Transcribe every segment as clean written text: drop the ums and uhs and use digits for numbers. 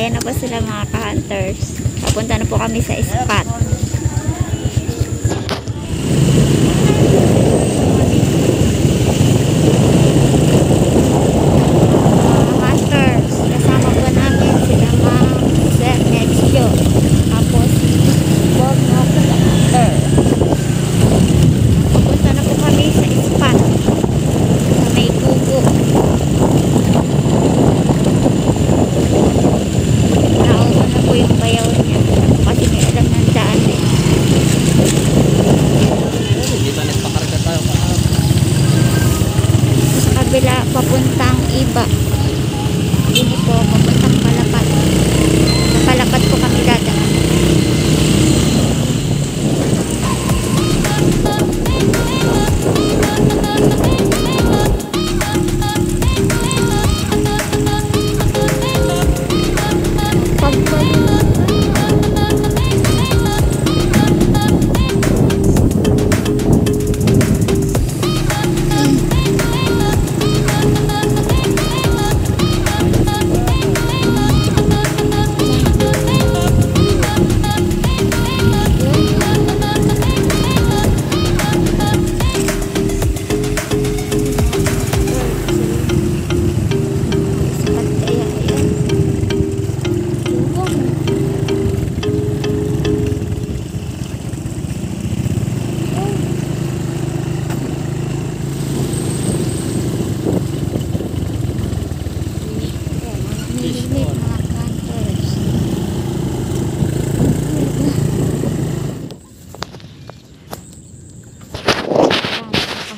Ayan na po sila mga ka-hunters. Papunta na po kami sa spot. Hunters, kasama po namin sila Ma'am Sir Netzio. Tapos si Bob no Hunter. Papunta na po kami sa spot. Sa may kubo. Nauna na po yung bayaw niya. Kasi may alam ng daan eh. Dito nagpakarga tayo pa. Sa kabila papuntang iba. Dito po papuntang Palapad. Sa Palapad po kami dadaan.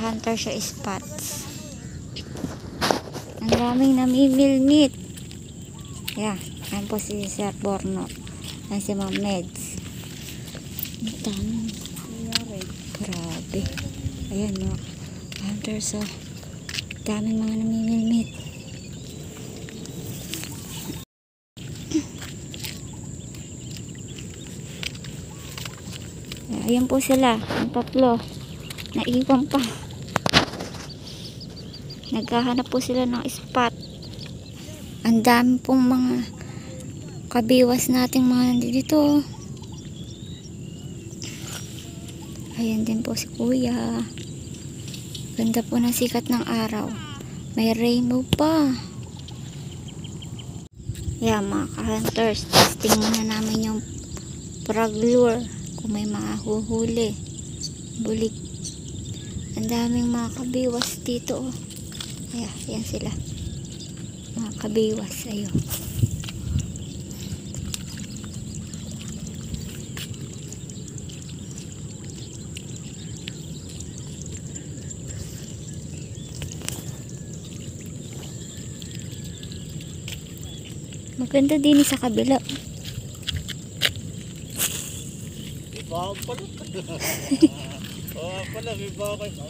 Hunter siya spots. Ang daming namimilnit. Yeah, yan po si Sir Borno. Yan si Ma'am Meds. Ang daming. Grabe. Ayan mga hunter sa daming mga namimilnit. Ayan po sila. Ang tatlo. Naiwan pa. Naghahanap po sila ng spot. Ang dami pong mga kabiwas nating mga nandito. Ayan din po si Kuya. Ganda po ng sikat ng araw. May rainbow pa. Yan mga ka-hunters. Testing muna namin yung frog lure. Kung may mahuhuli. Bulig. Ang daming mga kabiwas dito. Oh. Ayan, yan sila. Mga kabiwas. Ayun. Maganda din sa kabila. Iba pala. Oh, pala iba kayo.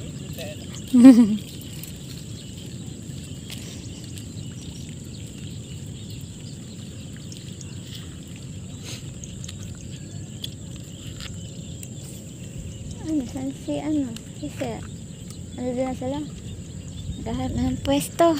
Ano, saan si Sir? Ano din na sila? Naghahanap na ng pwesto.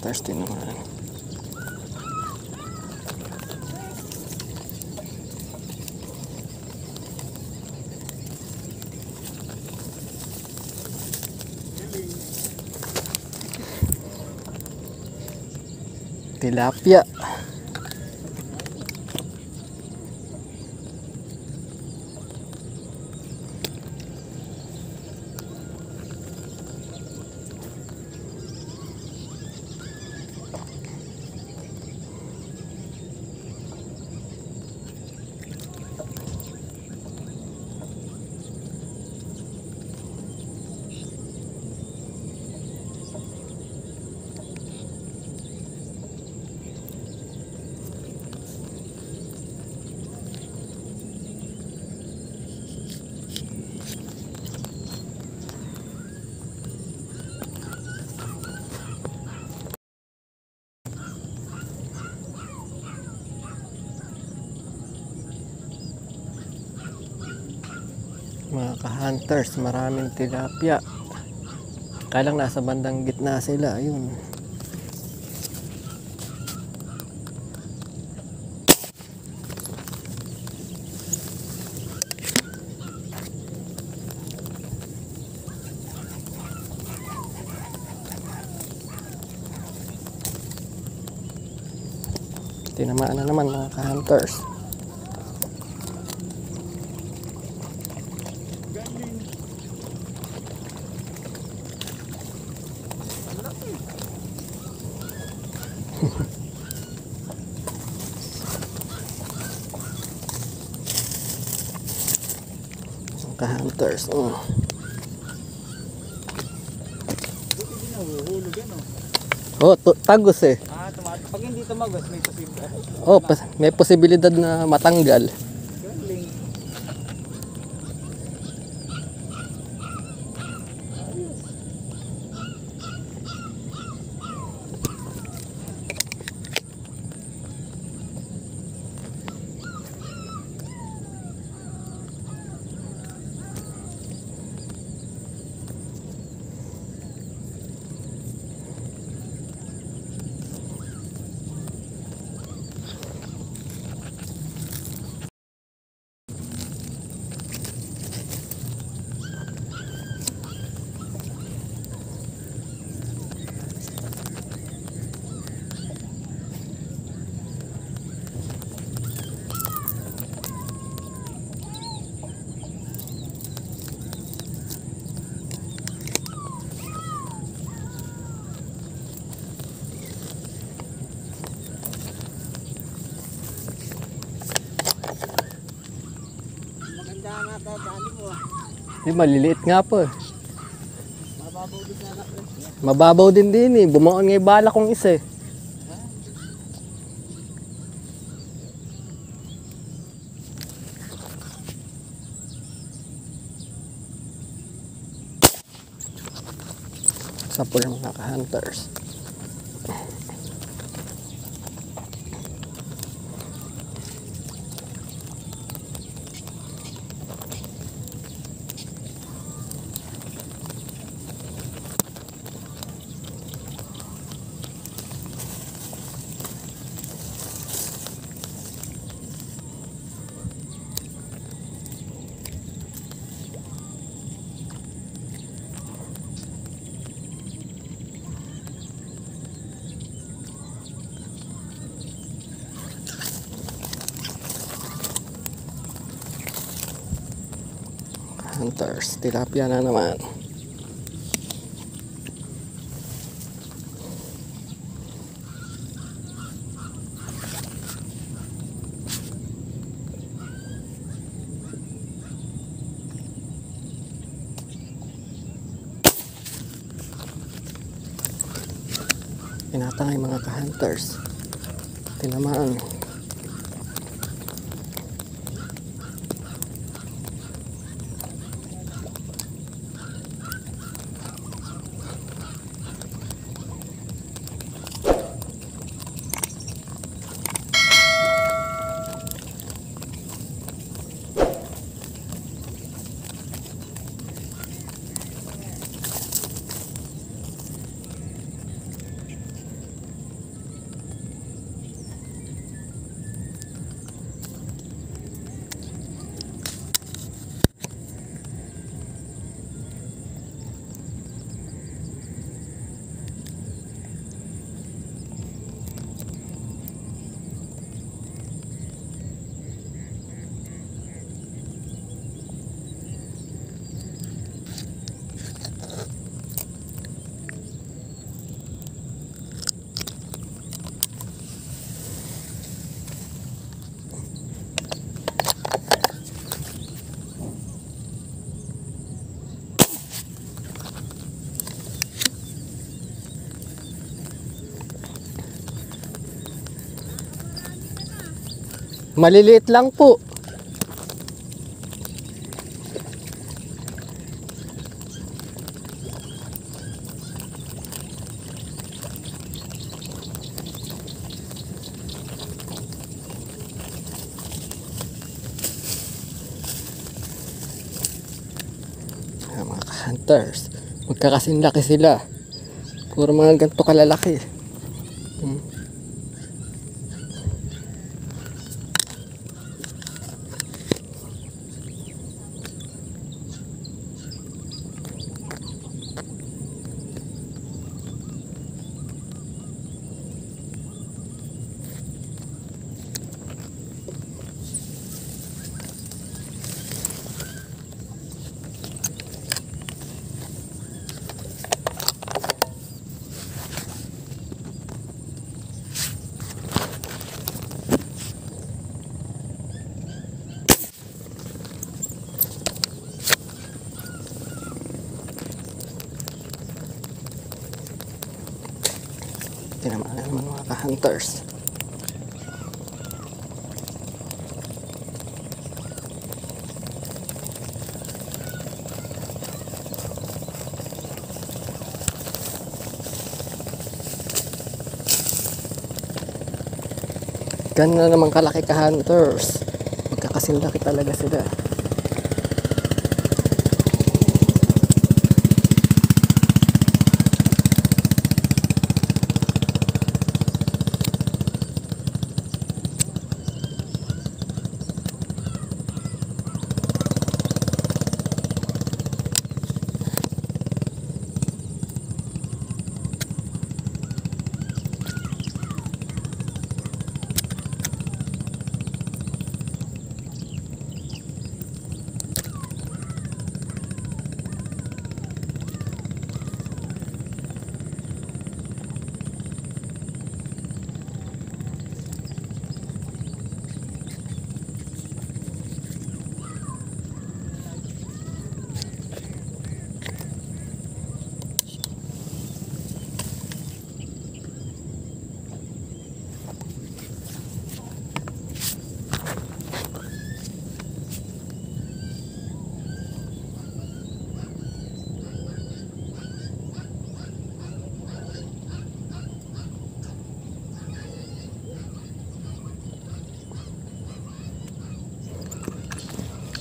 hunters din naman. Tilapia. Mga ka-hunters, maraming tilapia. Kaya lang nasa bandang gitna sila, ayun. Tinamaan na naman mga ka-hunters. Ka-hunters. Oh, tagos eh. Pag hindi tumagos, may posibilidad. Oh, may posibilidad na matanggal. Galing. Maganda nga ito, dali mo. Di, maliliit nga po eh. Mababaw din na anak. Mababaw din eh. Bumaon nga yung bala kong isa eh. Sa po yung mga ka-hunters. Hunters, tilapia na naman. Pinatangay mga ka-hunters. Tinamaan. Maliliit lang po. Mga hunters, magkakasing laki sila. Puro mga ganito kalalaki. Tinamaan na naman mga ka-hunters. Ganun na naman kalaki ka-hunters. Magkakasinlaki talaga sila.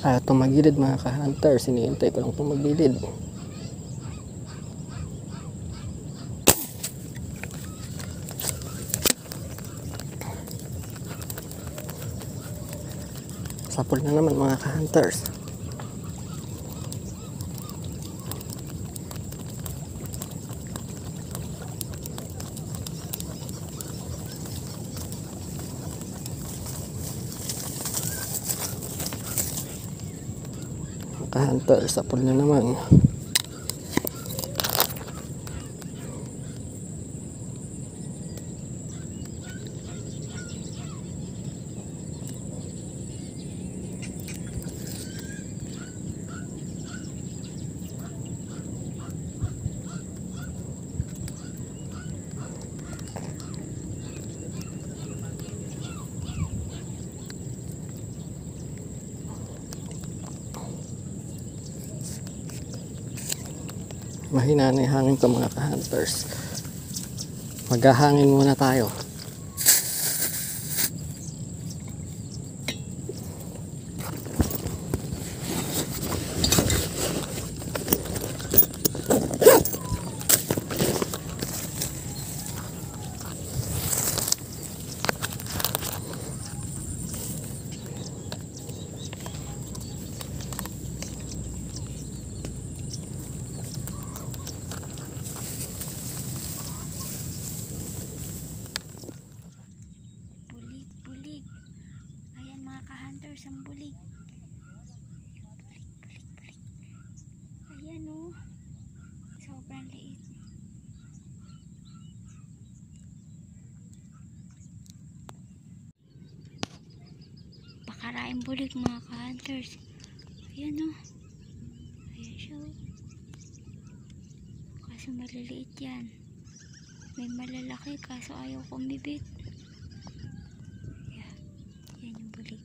Ayaw tumagilid mga ka-hunters. Hinihintay ko lang tumagilid. Sapol na naman mga ka-hunters. Ka-hunters, sapol na naman. Mahina na yung hangin ko mga ka-hunters. Maghahangin muna tayo. Bulig. Ayan mga ka-hunters, ang bulig. Bulig. Ayan oh. Sobrang liit. Pakaraing bulig mga ka-hunters. Ayan oh. Ayan siya oh. Kaso maliliit yan. May malalaki kaso ayaw kumibit. Yan yung bulig.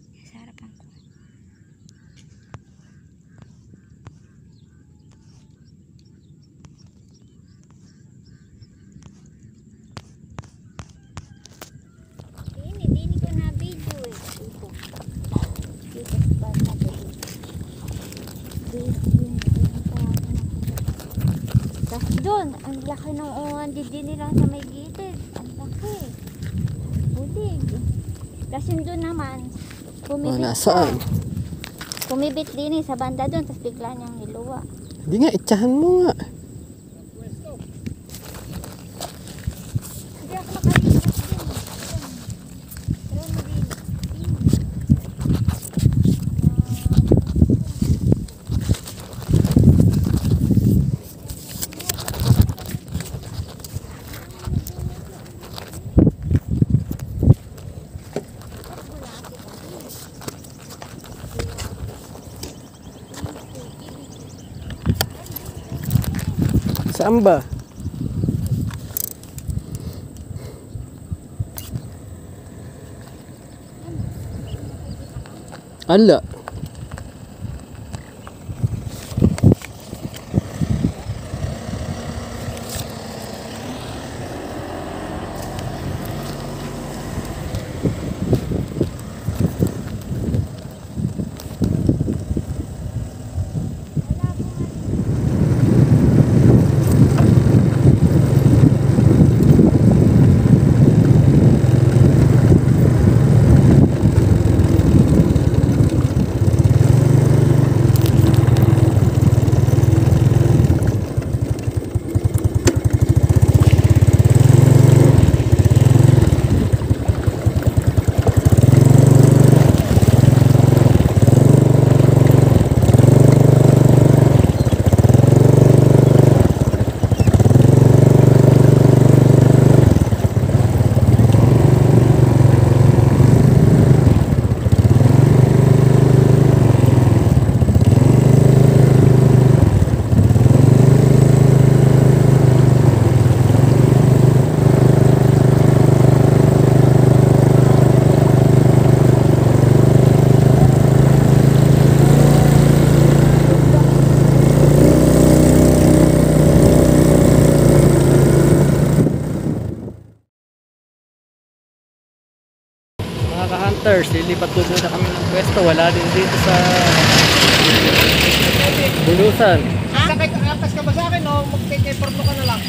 Tapos doon, ang laki ng ungan din nila sa may gilid. Ang laki. Bulig. Tapos yung doon naman, kumibit nasaan? Kumibit din sa banda doon, tapos bigla niyang niluwa. Hindi nga, itsahan mo nga. Hindi ako makalimutan din. Pero madilim. Saan ba? Ala. Mga ka-hunters, lilipat po muna kami ng pwesto. Wala din dito sa Bulusan. Sakay ka, atas ka ba sa akin o mag-take porno ka na lang?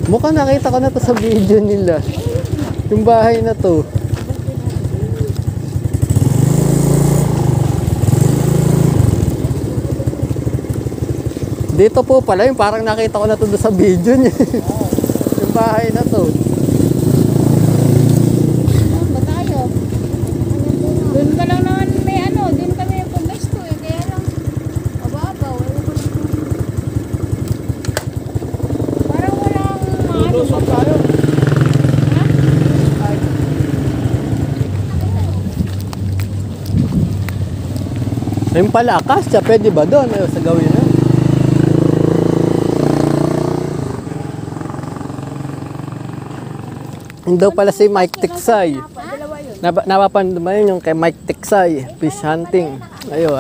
Mukhang nakita ko na to sa video nila. Yung bahay na to. Dito po pala yung parang nakita ko na to sa video niya. Yung bahay na to. Ba tayo? Doon ka lang naman may ano, doon kami pumesto eh, kaya lang mababaw. Parang walang Lulusot tayo. Ayun pala, Akasya, pwede ba doon? Ayaw sa gawin na. Yun daw pala si Mike Tiksay. Napapanood ba yun yung kay Mike Tiksay? Fish hunting. Ayo.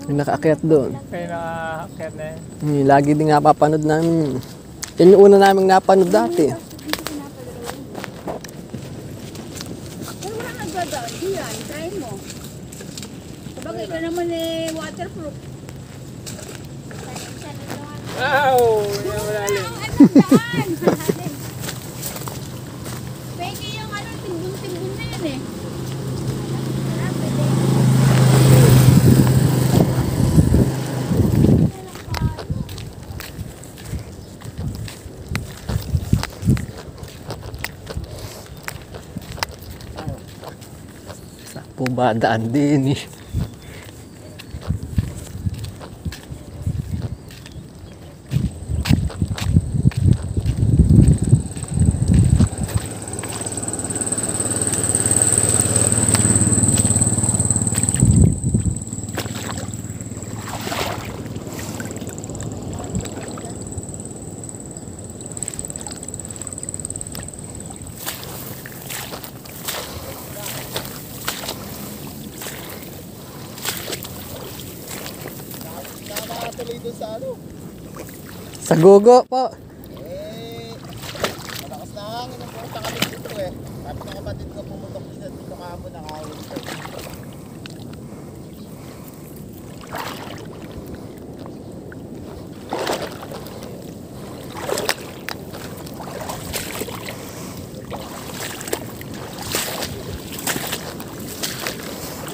Yung nakaakyat doon. Kaya nakakit na yun. Lagi din nga papanood namin. Yan yung una naming napanood dati. Pero wala nagdadaan diyan, try mo. Sabagay ka naman eh, waterproof. Wow! Yan malalim. Pwede yung ano, timbun-timbun na yun eh. Sa po ba daan din eh. tuloy doon sa ano. Sa gugo po. Malakas na hangin ang punta kami dito eh. Sabi ng kapatid ko pumutok dito kahapon nakahawin ko.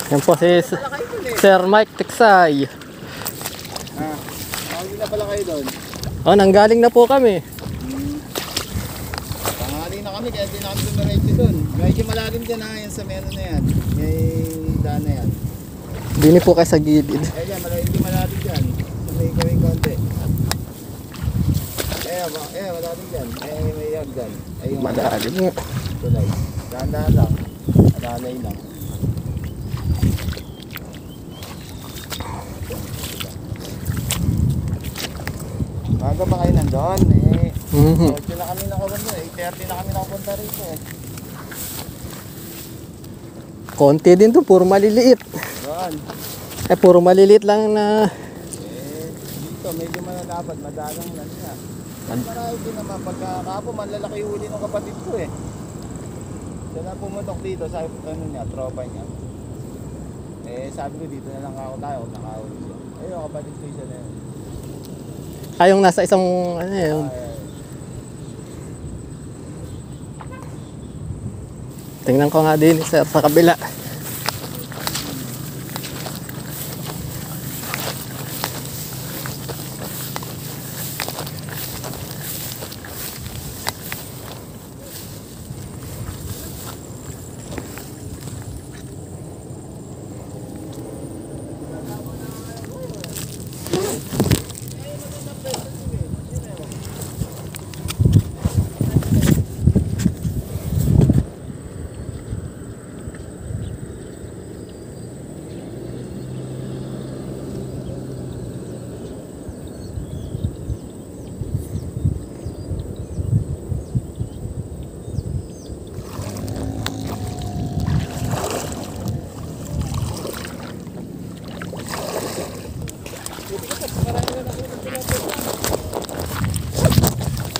Yan po si Sir Mike Tiksay. Nakahawin na pala kayo doon. Oh, nanggaling na po kami. Tanghali na kami kaya di na kami dumiretso doon. Medyo malalim dyan ha, yan sa meron na yan. May daan na yan. Dini po kayo sa gilid. Yan, malalim dyan. So, may gawing konti. Malalim dyan. May yag dyan. Ayun. Malalim nga. Tulay. Dahan-dahan lang. Alalay lang. Bago pa kayo nandun eh. Mhm. 8 na kami nakapunta eh. 8:30 na kami nakapunta rito eh. Konti din to, puro maliliit. Doon. Puro maliliit lang na. Dito medyo malalapad. Madalang lang niya. Marami din naman. Pagkakapo malalaki huli ng kapatid ko eh. Siya na pumutok dito sa ano niya, tropa niya. Sabi ko dito na lang ako tayo kung nakahuli siya. Ayun, kapatid ko siya na yun. Yung nasa isang ano yun. Tingnan ko nga din sir sa kabila.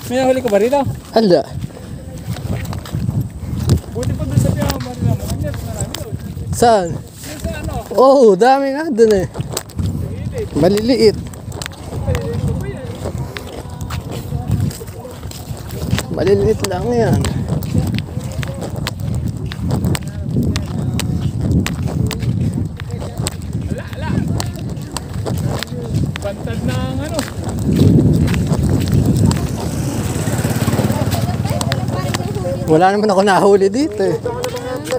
May nahuli ka ba rito? Hala. Buti pa doon sa tiyan mo nila. Marami doon. Saan? Sa ano? Oh, dami nga dun eh. Maliliit. Maliliit lang yan. Bantad na ang ano. Wala naman ako nahuli dito eh.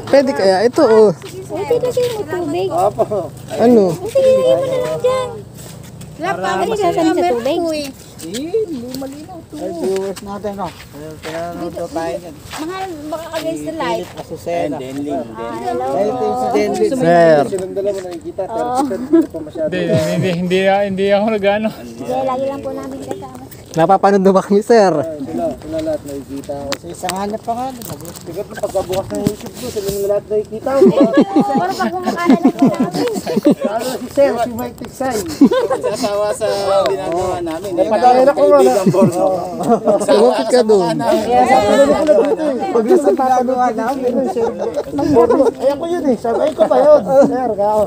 Pwede kaya ito oh. Pwede kasi mo tubig. Opo. Ano? Sige, lagay mo na lang dyan. Ano sasanin sa tubig? Malinaw to. Ay, viewers natin no. Pinanonood tayo yan. Mahal, baka against the light. Asusena. Denling. Sir. Silang dalawa nakikita. Pero pa masyado. Hindi ako nag-ano. Hindi, lagi lang po namin kasama. Napapanood na ba kami sir? Sila lahat nakikita ko. Sa isang hanap pa nga. Sigat na pagkabukas ng YouTube ko. Sila lahat nakikita ko. Para pag kumakanan na po namin. Ano si Sir, si Mike Tiksay. Sasawa sa ginagawa namin. Napadala na ko nga. Lumapit ka doon. Pag nasa papagawa namin. Ayan ko yun eh. Sabay ko pa yun. Sir, kao.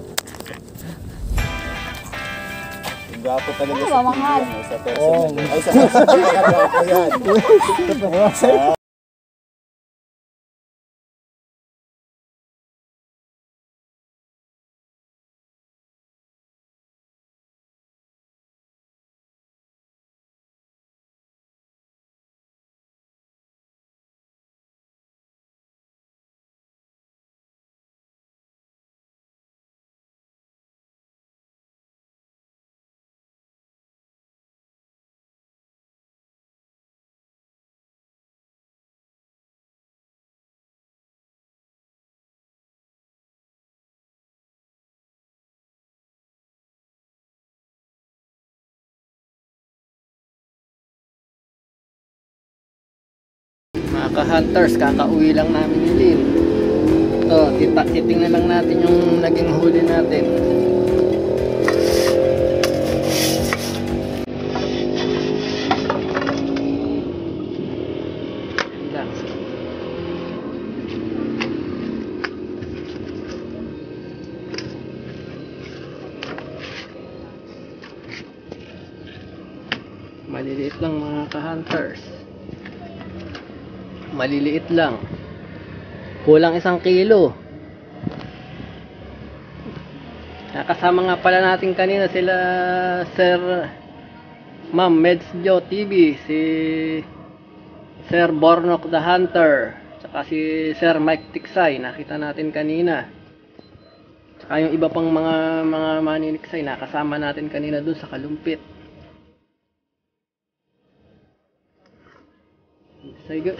Gwapo talaga sa mahal. sa person. Ay, sa person. Gwapo yan. Mga ka-hunters, kakauwi lang namin ni Lynn. So, titingnan lang natin yung naging huli natin. Maliliit lang mga ka-hunters. Maliliit lang. Kulang 1 kilo. Nakasama nga pala natin kanina sila Sir Ma'am Meds Joe TV, si Sir Bornok the Hunter, tsaka si Sir Mike Tiksay, nakita natin kanina. Tsaka yung iba pang mga maniniksay, nakasama natin kanina dun sa Kalumpit.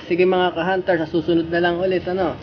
Sige mga ka-hunter, sa susunod na lang ulit, ano?